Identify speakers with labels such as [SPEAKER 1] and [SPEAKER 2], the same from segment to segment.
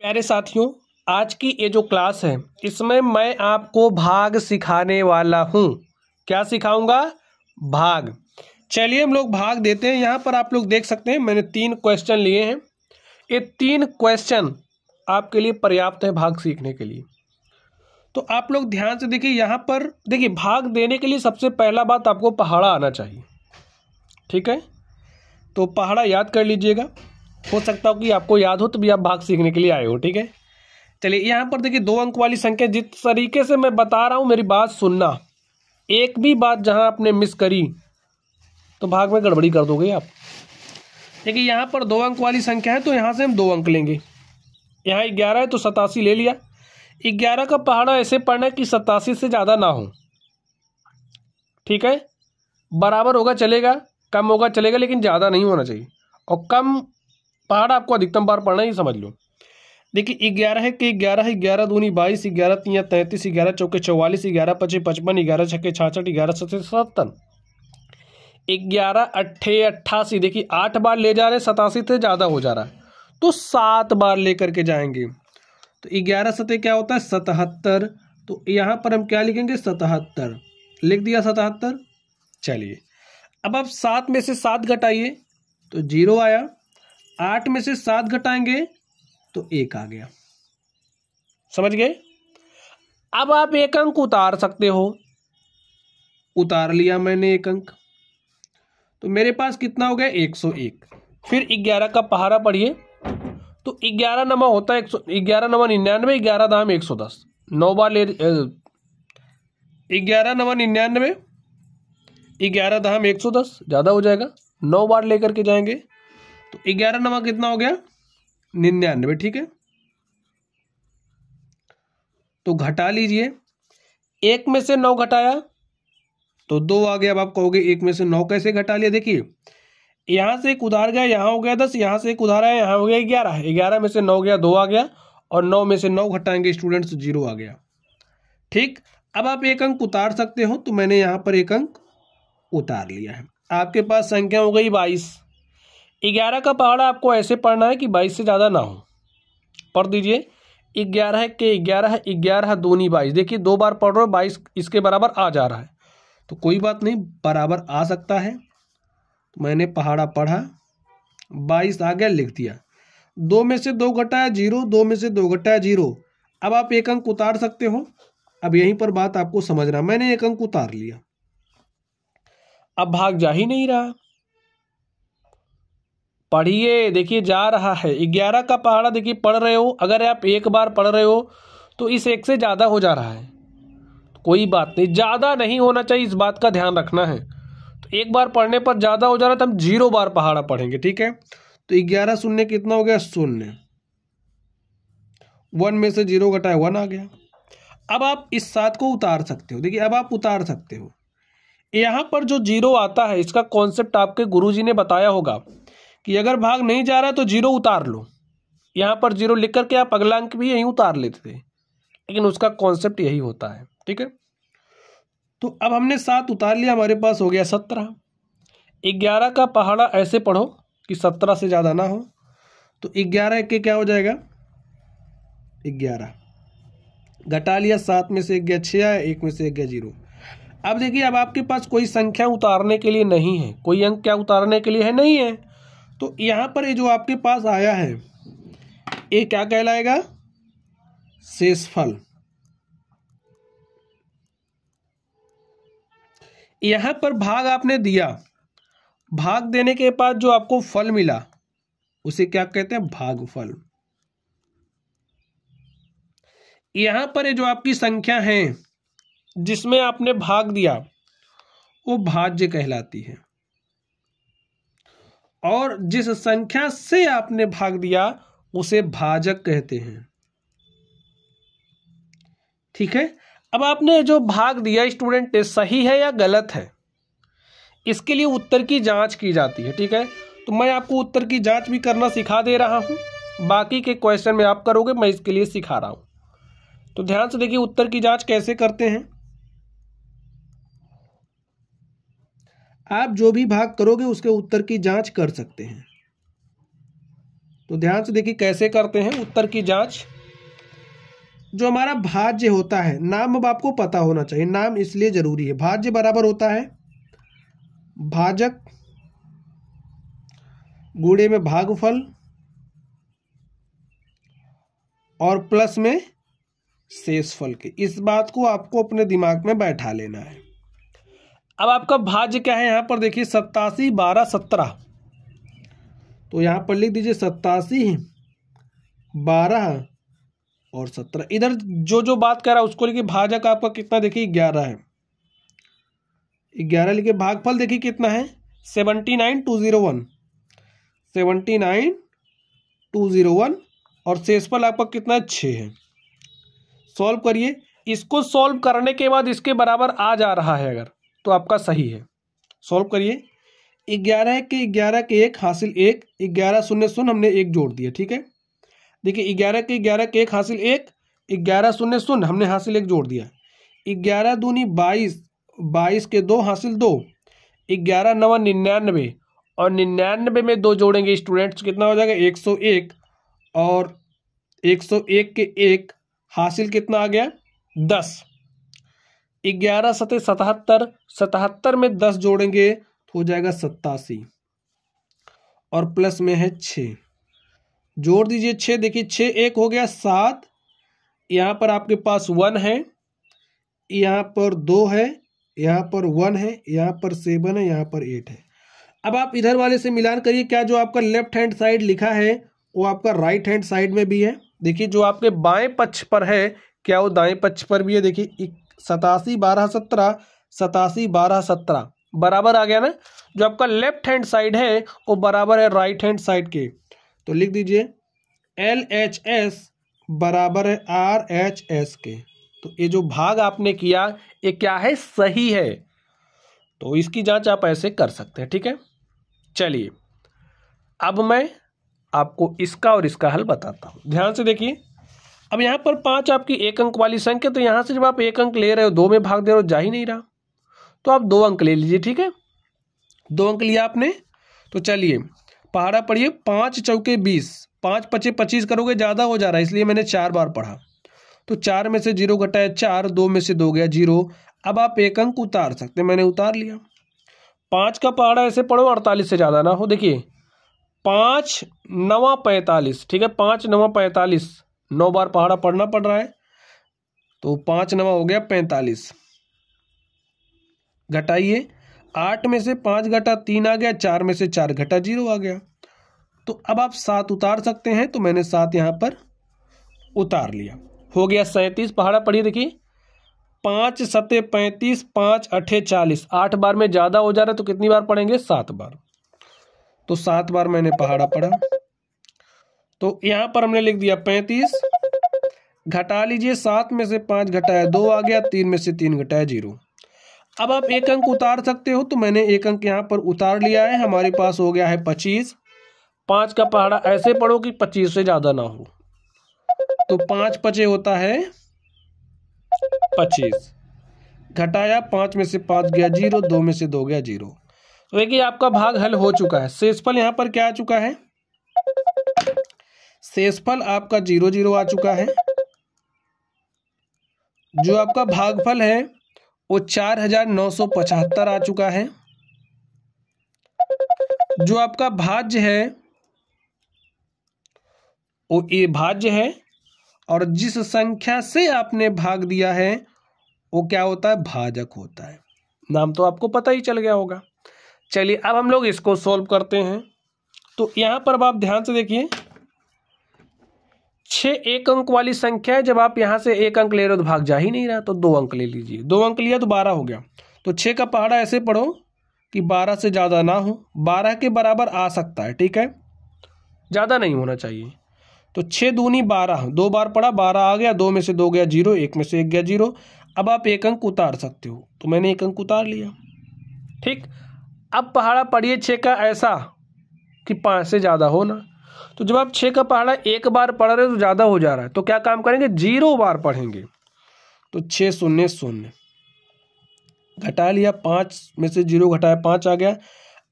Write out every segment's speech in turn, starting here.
[SPEAKER 1] प्यारे साथियों, आज की ये जो क्लास है इसमें मैं आपको भाग सिखाने वाला हूँ। क्या सिखाऊंगा? भाग। चलिए हम लोग भाग देते हैं। यहाँ पर आप लोग देख सकते हैं मैंने 3 क्वेश्चन लिए हैं। ये 3 क्वेश्चन आपके लिए पर्याप्त है भाग सीखने के लिए। तो आप लोग ध्यान से देखिए। यहाँ पर देखिए, भाग देने के लिए सबसे पहला बात आपको पहाड़ा आना चाहिए। ठीक है, तो पहाड़ा याद कर लीजिएगा। हो सकता हो कि आपको याद हो तभी आप भाग सीखने के लिए आए हो। ठीक है, चलिए यहाँ पर देखिए 2 अंक वाली संख्या। जिस तरीके से मैं बता रहा हूँ मेरी बात सुनना। एक भी बात जहाँ आपने मिस करी तो भाग में गड़बड़ी कर दोगे आप। देखिए यहाँ पर 2 अंक वाली संख्या है तो यहाँ से हम 2 अंक लेंगे। यहाँ 11 है तो 87 ले लिया। 11 का पहाड़ा ऐसे पढ़ना है कि 87 से ज़्यादा ना हो। ठीक है, बराबर होगा चलेगा, कम होगा चलेगा, लेकिन ज़्यादा नहीं होना चाहिए। और कम पहाड़ा आपको अधिकतम बार पढ़ना ही समझ लो। देखिए 11 है कि 11 है, 11 दूनी 22, 11 तीन 33, 11 चौके 44, 11 पचे 55, 11 छक्के 66, 11 सत्ते 77, 11 अट्ठे 88। देखिए 8 बार ले जा रहे हैं, 87 से ज़्यादा हो जा रहा है तो 7 बार लेकर के जाएंगे। तो 11 सत्ते क्या होता है? 77। तो यहाँ पर हम क्या लिखेंगे? 77 लिख दिया, 77। चलिए अब आप 7 में से 7 घटाइए तो 0 आया। 8 में से 7 घटाएंगे तो 1 आ गया। समझ गए? अब आप 1 अंक उतार सकते हो। उतार लिया मैंने 1 अंक, तो मेरे पास कितना हो गया? 101। फिर 11 का पहाड़ा पढ़िए तो 11 नमा होता है 11 नमा 99, 11 दाम 110। 9 बार ले 11 नमा 99, 11 दाम 110, ज़्यादा हो जाएगा। 9 बार लेकर के जाएंगे तो 11 नमा कितना हो गया? 99। ठीक है, तो घटा लीजिए। 1 में से 9 घटाया तो 2 आ गया। अब आप कहोगे 1 में से 9 कैसे घटा लिया? देखिए यहाँ से एक उधार गया, यहाँ हो गया 10, यहाँ से एक उधार आया, यहाँ हो गया 11। 11 में से 9 गया, 2 आ गया, और 9 में से 9 घटाएंगे स्टूडेंट्स, 0 आ गया। ठीक, अब आप 1 अंक उतार सकते हो तो मैंने यहाँ पर 1 अंक उतार लिया है। आपके पास संख्या हो गई 22। 11 का पहाड़ा आपको ऐसे पढ़ना है कि 22 से ज़्यादा ना हो। पढ़ दीजिए। 11 है कि 11 है, 11 दूनी 22। देखिए 2 बार पढ़ रहे हो, 22 इसके बराबर आ जा रहा है तो कोई बात नहीं, बराबर आ सकता है। तो मैंने पहाड़ा पढ़ा, 22 आ गया, लिख दिया। 2 में से 2 घटाया 0, 2 में से 2 घटाया 0। अब आप 1 अंक उतार सकते हो। अब यहीं पर बात आपको समझना, मैंने 1 अंक उतार लिया। अब भाग जा ही नहीं रहा। पढ़िए, देखिए जा रहा है। 11 का पहाड़ा देखिए पढ़ रहे हो, अगर आप 1 बार पढ़ रहे हो तो इस 1 से ज़्यादा हो जा रहा है। कोई बात नहीं, ज़्यादा नहीं होना चाहिए, इस बात का ध्यान रखना है। तो 1 बार पढ़ने पर ज़्यादा हो जा रहा है तो हम 0 बार पहाड़ा पढ़ेंगे। ठीक है, तो 11 शून्य कितना हो गया? 0। 1 में से 0 घटाया 1 आ गया। अब आप इस 7 को उतार सकते हो। देखिए अब आप उतार सकते हो। यहाँ पर जो 0 आता है इसका कॉन्सेप्ट आपके गुरुजी ने बताया होगा कि अगर भाग नहीं जा रहा है तो 0 उतार लो। यहाँ पर 0 लिख करके आप अगला अंक भी यहीं उतार लेते थे, लेकिन उसका कॉन्सेप्ट यही होता है। ठीक है, तो अब हमने 7 उतार लिया, हमारे पास हो गया 17। 11 का पहाड़ा ऐसे पढ़ो कि 17 से ज़्यादा ना हो। तो 11 के क्या हो जाएगा? 11 घटा लिया, 7 में से 1 गया 6 आया, 1 में से 1 गया 0। अब देखिए अब आपके पास कोई संख्या उतारने के लिए नहीं है, कोई अंक क्या उतारने के लिए है? नहीं है। तो यहाँ पर ये जो आपके पास आया है ये क्या कहलाएगा? शेषफल। यहाँ पर भाग आपने दिया, भाग देने के बाद जो आपको फल मिला उसे क्या कहते हैं? भागफल। यहाँ पर ये जो आपकी संख्या है जिसमें आपने भाग दिया वो भाज्य कहलाती है, और जिस संख्या से आपने भाग दिया उसे भाजक कहते हैं। ठीक है, अब आपने जो भाग दिया स्टूडेंट सही है या गलत है, इसके लिए उत्तर की जांच की जाती है। ठीक है, तो मैं आपको उत्तर की जांच भी करना सिखा दे रहा हूं। बाकी के क्वेश्चन में आप करोगे, मैं इसके लिए सिखा रहा हूं। तो ध्यान से देखिए उत्तर की जांच कैसे करते हैं। आप जो भी भाग करोगे उसके उत्तर की जांच कर सकते हैं। तो ध्यान से देखिए कैसे करते हैं उत्तर की जांच। जो हमारा भाज्य होता है, नाम अब आपको पता होना चाहिए, नाम इसलिए जरूरी है। भाज्य बराबर होता है भाजक गुणे में भागफल और प्लस में शेषफल के। इस बात को आपको अपने दिमाग में बैठा लेना है। अब आपका भाज्य क्या है, यहां पर देखिए 87, 12, 17। तो यहां पर लिख दीजिए 87, 12 और 17। इधर जो बात कर रहा है उसको लिखिए। भाजक आपका कितना देखिए 11 है, 11 लिखिए। भागफल देखिए कितना है 79201, 79201 और शेषफल आपका कितना 6 है। सॉल्व करिए। इसको सॉल्व करने के बाद इसके बराबर आ जा रहा है अगर, तो आपका सही है। सॉल्व करिए। 11 के 1 हासिल 1, 11 शून्य शून्य हमने 1 जोड़ दिया, ठीक है। देखिए 11 के 1 हासिल 1, 11 शून्य शून्य हमने हासिल 1 जोड़ दिया। 11 दूनी 22, 22 के 2 हासिल 2, 11 9 99 और 99 में 2 जोड़ेंगे स्टूडेंट्स, कितना हो जाएगा 101 और 101 के 1 हासिल कितना आ गया 10। 11 सते 77, 77 में 10 जोड़ेंगे तो हो जाएगा 87 और प्लस में है 6। जोड़ दीजिए 6, देखिए 6 1 हो गया 7, यहाँ पर आपके पास 1 है, यहाँ पर 2 है, यहाँ पर 1 है, यहाँ पर 7 है, यहाँ पर 8 है। अब आप इधर वाले से मिलान करिए। क्या जो आपका लेफ्ट हैंड साइड लिखा है वो आपका राइट हैंड साइड में भी है। देखिए जो आपके बाएं पक्ष पर है क्या वो दाएं पक्ष पर भी है। देखिए 87 12 17, 87 12 17 बराबर आ गया ना। जो आपका लेफ्ट हैंड साइड है वो बराबर है राइट हैंड साइड के। तो लिख दीजिए LHS बराबर है RHS के। तो ये जो भाग आपने किया ये क्या है, सही है। तो इसकी जांच आप ऐसे कर सकते हैं, ठीक है। चलिए अब मैं आपको इसका और इसका हल बताता हूं। ध्यान से देखिए। अब यहां पर 5 आपकी 1 अंक वाली संख्या, तो यहां से जब आप 1 अंक ले रहे हो 2 में भाग दे रहे हो, जा ही नहीं रहा, तो आप 2 अंक ले लीजिए, ठीक है। 2 अंक लिया आपने, तो चलिए पहाड़ा पढ़िए। 5 चौके 20, 5 पचे 25 करोगे ज़्यादा हो जा रहा है, इसलिए मैंने 4 बार पढ़ा। तो 4 में से 0 घटाया 4, 2 में से 2 गया 0। अब आप 1 अंक उतार सकते, मैंने उतार लिया। 5 का पहाड़ा ऐसे पढ़ो 48 से ज़्यादा ना हो। देखिए 5 9 45, ठीक है। 5 9 45, 9 बार पहाड़ा पढ़ना पड़ रहा है, तो 5 9 हो गया 45। घटाइए, 8 में से 5 घटा 3 आ गया, 4 में से 4 घटा 0 आ गया। तो अब आप 7 उतार सकते हैं, तो मैंने 7 यहाँ पर उतार लिया। हो गया 37। पहाड़ा पढ़िए। देखिए 5 सते 35, 5 अठे 40, 8 बार में ज़्यादा हो जा रहा है, तो कितनी बार पढ़ेंगे 7 बार। तो 7 बार मैंने पहाड़ा पढ़ा। तो यहाँ पर हमने लिख दिया 35। घटा लीजिए, 7 में से 5 घटाया 2 आ गया, 3 में से 3 घटाया 0। अब आप 1 अंक उतार सकते हो, तो मैंने 1 अंक यहाँ पर उतार लिया है। हमारे पास हो गया है 25। 5 का पहाड़ा ऐसे पढ़ो कि 25 से ज़्यादा ना हो, तो 5 पचे होता है 25। घटाया, 5 में से 5 गया 0, 2 में से 2 गया 0। तो देखिए आपका भाग हल हो चुका है। शेषफल यहाँ पर क्या आ चुका है, शेषफल आपका 0 0 आ चुका है। जो आपका भागफल है वो 4975 आ चुका है। जो आपका भाज्य है वो ये भाज्य है, और जिस संख्या से आपने भाग दिया है वो क्या होता है, भाजक होता है। नाम तो आपको पता ही चल गया होगा। चलिए अब हम लोग इसको सॉल्व करते हैं। तो यहां पर अब आप ध्यान से देखिए, 6 1 अंक वाली संख्या है। जब आप यहां से 1 अंक ले रहे हो तो भाग जा ही नहीं रहा, तो 2 अंक ले लीजिए। 2 अंक लिया तो 12 हो गया। तो 6 का पहाड़ा ऐसे पढ़ो कि 12 से ज़्यादा ना हो, 12 के बराबर आ सकता है, ठीक है, ज़्यादा नहीं होना चाहिए। तो 6 दूनी 12, 2 बार पढ़ा 12 आ गया, 2 में से 2 गया 0, 1 में से 1 गया 0। अब आप 1 अंक उतार सकते हो, तो मैंने 1 अंक उतार लिया, ठीक। अब पहाड़ा पढ़िए 6 का ऐसा कि 5 से ज़्यादा हो ना। तो जब आप 6 का पहाड़ा 1 बार पढ़ रहे हो तो ज़्यादा हो जा रहा है, तो क्या काम करेंगे, 0 बार पढ़ेंगे। तो 6 0 0 घटा लिया, 5 में से 0 घटाया 5 आ गया।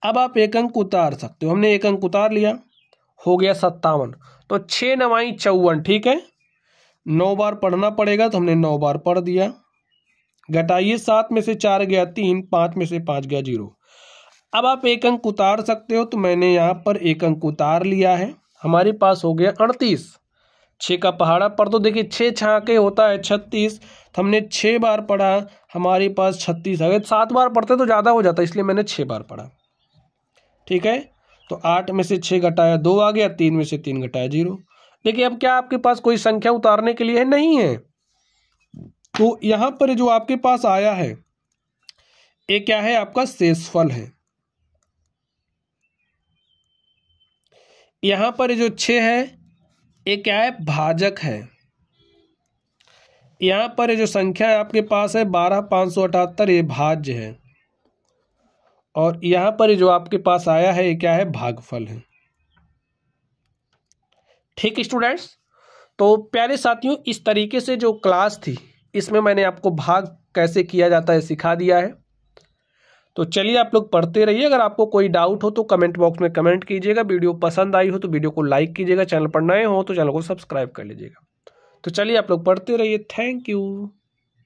[SPEAKER 1] अब आप 1 अंक उतार सकते हो, हमने 1 अंक उतार लिया। हो गया 57। तो 6 9 54, ठीक है। 9 बार पढ़ना पड़ेगा, तो हमने 9 बार पढ़ दिया। घटाइए, 7 में से 4 गया 3, 5 में से 5 गया 0। अब आप एक अंक उतार सकते हो, तो मैंने यहाँ पर एक अंक उतार लिया है। हमारे पास हो गया 38। 6 का पहाड़ा पढ़ दो। देखिए 6 छाके होता है 36, तो हमने 6 बार पढ़ा, हमारे पास 36 आ गए। 7 बार पढ़ते तो ज़्यादा हो जाता, इसलिए मैंने 6 बार पढ़ा, ठीक है। तो 8 में से 6 घटाया 2 आ गया, 3 में से 3 घटाया 0। देखिए अब क्या आपके पास कोई संख्या उतारने के लिए है? नहीं है। तो यहाँ पर जो आपके पास आया है ये क्या है? आपका शेषफल है। यहाँ पर जो 6 है ये क्या है? भाजक है। यहाँ पर जो संख्या है आपके पास है 12,578, ये भाज्य है। और यहाँ पर जो आपके पास आया है ये क्या है? भागफल है। ठीक स्टूडेंट्स, तो प्यारे साथियों, इस तरीके से जो क्लास थी इसमें मैंने आपको भाग कैसे किया जाता है सिखा दिया है। तो चलिए आप लोग पढ़ते रहिए। अगर आपको कोई डाउट हो तो कमेंट बॉक्स में कमेंट कीजिएगा। वीडियो पसंद आई हो तो वीडियो को लाइक कीजिएगा। चैनल पर नए हो तो चैनल को सब्सक्राइब कर लीजिएगा। तो चलिए आप लोग पढ़ते रहिए। Thank you.